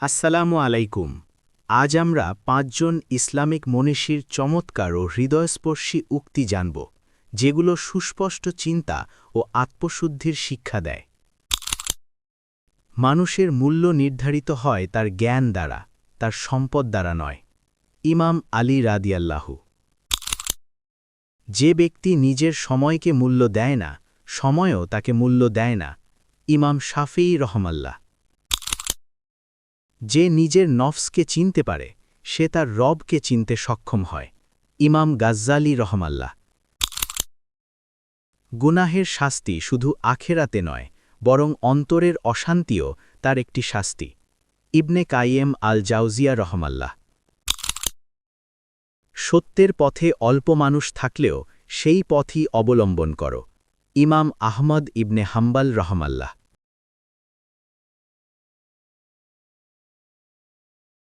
আসসালামু আলাইকুম। আজ আমরা ৫ জন ইসলামিক মনীষীর চমৎকার ও হৃদয়স্পর্শী উক্তি জানব, যেগুলো সুস্পষ্ট চিন্তা ও আত্মশুদ্ধির শিক্ষা দেয়। মানুষের মূল্য নির্ধারিত হয় তার জ্ঞান দ্বারা, তার সম্পদ দ্বারা নয়। ইমাম আলী রাদিয়াল্লাহু। যে ব্যক্তি নিজের সময়কে মূল্য দেয় না, সময়ও তাকে মূল্য দেয় না। ইমাম শাফিঈ রহমাল্লাহ। যে নিজের নফসকে চিনতে পারে, সে তার রবকে চিনতে সক্ষম হয়। ইমাম গাজ্জালী রহমাল্লাহ। গুনাহের শাস্তি শুধু আখেরাতে নয়, বরং অন্তরের অশান্তিও তার একটি শাস্তি। ইবনে কাইয়েম আল জাউজিয়া রহমাল্লাহ। সত্যের পথে অল্প মানুষ থাকলেও সেই পথই অবলম্বন করো। ইমাম আহমদ ইবনে হাম্বাল রহমাল্লাহ।